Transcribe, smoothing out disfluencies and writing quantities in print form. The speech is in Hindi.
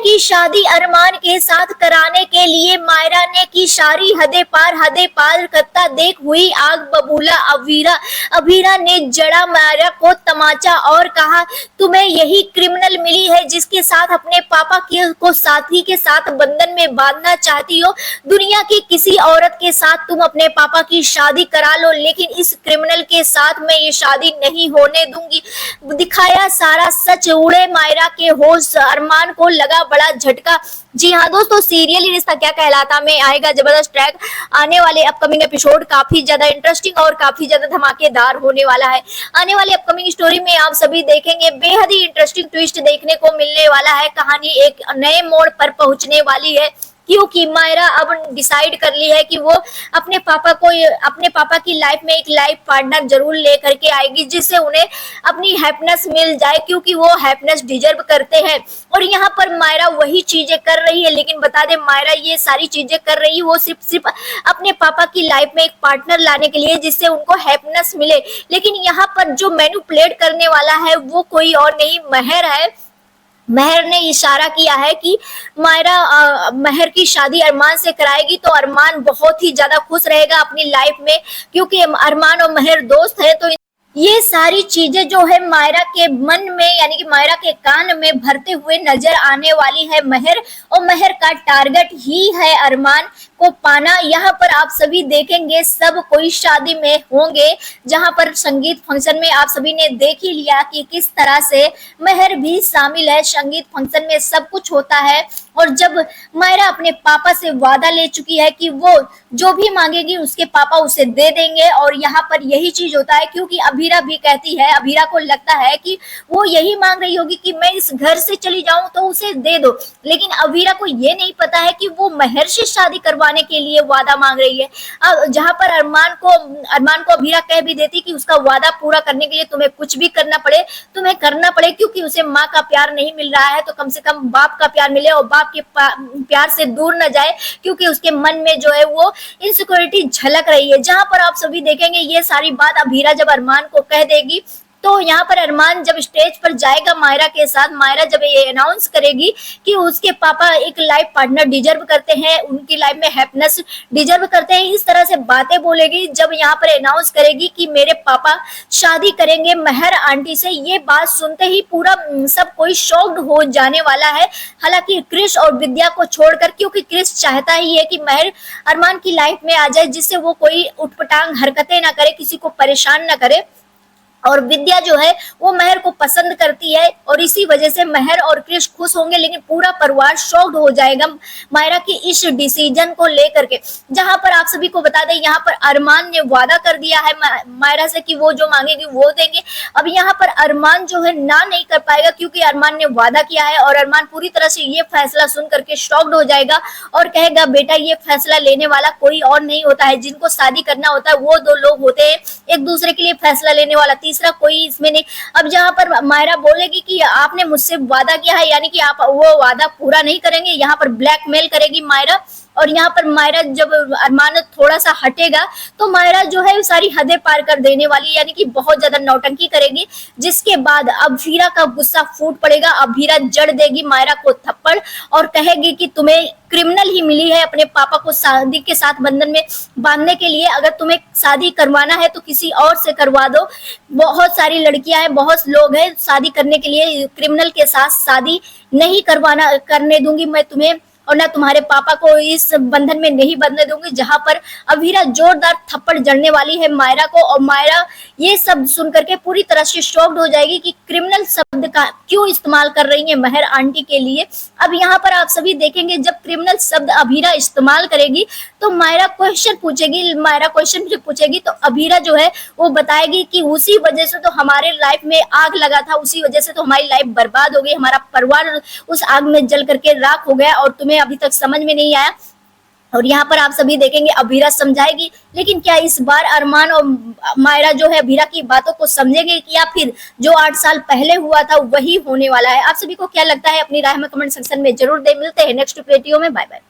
की शादी अरमान के साथ कराने के लिए मायरा ने की सारी हदे पार करता देख हुई आग बबूला अभीरा ने जड़ा मायरा को तमाचा और कहा, तुम्हें यही क्रिमिनल मिली है जिसके साथ अपने पापा को साथी के साथ बंधन में बांधना चाहती हो। दुनिया की किसी औरत के साथ तुम अपने पापा की शादी करा लो, लेकिन इस क्रिमिनल के साथ मैं ये शादी नहीं होने दूंगी। दिखाया सारा सच, उड़े मायरा के होश, अरमान को लगा बड़ा झटका। जी हाँ दोस्तों, सीरियल रिश्ता क्या कहलाता में आएगा जबरदस्त ट्रैक। आने वाले अपकमिंग एपिसोड काफी ज्यादा इंटरेस्टिंग और काफी ज्यादा धमाकेदार होने वाला है। आने वाली अपकमिंग स्टोरी में आप सभी देखेंगे बेहद ही इंटरेस्टिंग ट्विस्ट देखने को मिलने वाला है। कहानी एक नए मोड़ पर पहुंचने वाली है, क्योंकि मायरा अब डिसाइड कर ली है कि वो अपने पापा की लाइफ में एक लाइफ पार्टनर जरूर लेकर के आएगी, जिससे उन्हें अपनी हैप्पीनेस मिल जाए, क्योंकि वो हैप्पीनेस डिजर्व करते हैं। और यहाँ पर मायरा वही चीजें कर रही है, लेकिन बता दे मायरा ये सारी चीजें कर रही है वो सिर्फ अपने पापा की लाइफ में एक पार्टनर लाने के लिए, जिससे उनको हैप्पीनेस मिले। लेकिन यहाँ पर जो मैनिपुलेट करने वाला है वो कोई और नहीं, महर है। महर ने इशारा किया है कि मायरा महर की शादी अरमान से कराएगी तो अरमान बहुत ही ज्यादा खुश रहेगा अपनी लाइफ में, क्योंकि अरमान और महर दोस्त है। तो ये सारी चीजें जो है मायरा के मन में यानी कि मायरा के कान में भरते हुए नजर आने वाली है महर, और महर का टारगेट ही है अरमान को पाना। यहाँ पर आप सभी देखेंगे सब कोई शादी में होंगे, जहाँ पर संगीत फंक्शन में आप सभी ने देख ही लिया कि किस तरह से महर भी शामिल है। संगीत फंक्शन में सब कुछ होता है, और जब मायरा अपने पापा से वादा ले चुकी है कि वो जो भी मांगेगी उसके पापा उसे दे देंगे, और यहाँ पर यही चीज होता है, क्योंकि अभीरा भी कहती है, अभीरा को लगता है कि वो यही मांग रही होगी कि मैं इस घर से चली जाऊं तो उसे दे दो, लेकिन अभीरा को ये नहीं पता है कि वो महर से शादी करवाने के लिए वादा मांग रही है। अब जहाँ पर अरमान को अभीरा कह भी देती कि उसका वादा पूरा करने के लिए तुम्हें कुछ भी करना पड़े, क्योंकि उसे माँ का प्यार नहीं मिल रहा है तो कम से कम बाप का प्यार मिले, और बाप के प्यार से दूर न जाए, क्योंकि उसके मन में जो है वो इनसिक्योरिटी झलक रही है। जहां पर आप सभी देखेंगे ये सारी बात अभीरा जब अरमान को कह देगी, तो यहाँ पर अरमान जब स्टेज पर जाएगा मायरा के साथ, मायरा जब ये अनाउंस करेगी कि उसके पापा एक लाइफ पार्टनर डिजर्व करते हैं, उनकी लाइफ में हैप्पीनेस डिजर्व करते हैं, इस तरह से बातें बोलेगी। जब यहाँ पर अनाउंस करेगी कि मेरे पापा शादी करेंगे महर आंटी से, ये बात सुनते ही पूरा सब कोई शॉक्ड हो जाने वाला है। हालांकि क्रिश और विद्या को छोड़कर, क्योंकि क्रिश चाहता ही है कि महर अरमान की लाइफ में आ जाए, जिससे वो कोई उटपटांग हरकतें ना करे, किसी को परेशान ना करे। और विद्या जो है वो महर को पसंद करती है, और इसी वजह से महर और क्रिश खुश होंगे, लेकिन पूरा परिवार शॉक्ड हो जाएगा मायरा की इस डिसीजन को लेकर के। जहां पर आप सभी को बता दें, यहाँ पर अरमान ने वादा कर दिया है मायरा से कि वो जो मांगेगी वो देंगे। अब यहाँ पर अरमान जो है ना नहीं कर पाएगा, क्योंकि अरमान ने वादा किया है, और अरमान पूरी तरह से ये फैसला सुन करके शॉक्ड हो जाएगा और कहेगा, बेटा ये फैसला लेने वाला कोई और नहीं होता है, जिनको शादी करना होता है वो दो लोग होते हैं, एक दूसरे के लिए फैसला लेने वाला तीसरा कोई इसमें नहीं। अब जहां पर मायरा बोलेगी कि आपने मुझसे वादा किया है, यानी कि आप वो वादा पूरा नहीं करेंगे, यहाँ पर ब्लैकमेल करेगी मायरा। और यहाँ पर मायरा जब अरमान थोड़ा सा हटेगा तो मायरा जो है सारी हदें पार कर देने वाली, यानी कि बहुत ज्यादा नौटंकी करेगी, जिसके बाद अभीरा का गुस्सा फूट पड़ेगा। अभीरा जड़ देगी मायरा को थप्पड़ और कहेगी कि तुम्हें क्रिमिनल ही मिली है अपने पापा को शादी के साथ बंधन में बांधने के लिए। अगर तुम्हें शादी करवाना है तो किसी और से करवा दो, बहुत सारी लड़कियां हैं, बहुत लोग हैं शादी करने के लिए, क्रिमिनल के साथ शादी नहीं करने दूंगी मैं तुम्हें, और ना तुम्हारे पापा को इस बंधन में नहीं बंधने दूंगी। जहां पर अभीरा जोरदार थप्पड़ जड़ने वाली है मायरा को, और मायरा ये सब सुन करके पूरी तरह से शॉक्ड हो जाएगी कि क्रिमिनल शब्द का क्यों इस्तेमाल कर रही है महर आंटी के लिए। अब यहाँ पर आप सभी देखेंगे जब क्रिमिनल शब्द अभीरा इस्तेमाल करेगी तो मायरा क्वेश्चन पूछेगी, तो अभीरा जो है वो बताएगी कि उसी वजह से तो हमारे लाइफ में आग लगा था, उसी वजह से तो हमारी लाइफ बर्बाद हो गई, हमारा परिवार उस आग में जल करके राख हो गया, और तुम्हें अभी तक समझ में नहीं आया। और यहाँ पर आप सभी देखेंगे अभीरा समझाएगी, लेकिन क्या इस बार अरमान और मायरा जो है अभीरा की बातों को समझेंगे, या फिर जो 8 साल पहले हुआ था वही होने वाला है। आप सभी को क्या लगता है अपनी राय में कमेंट सेक्शन में जरूर दे। मिलते हैं नेक्स्ट वीडियो में, बाय बाय।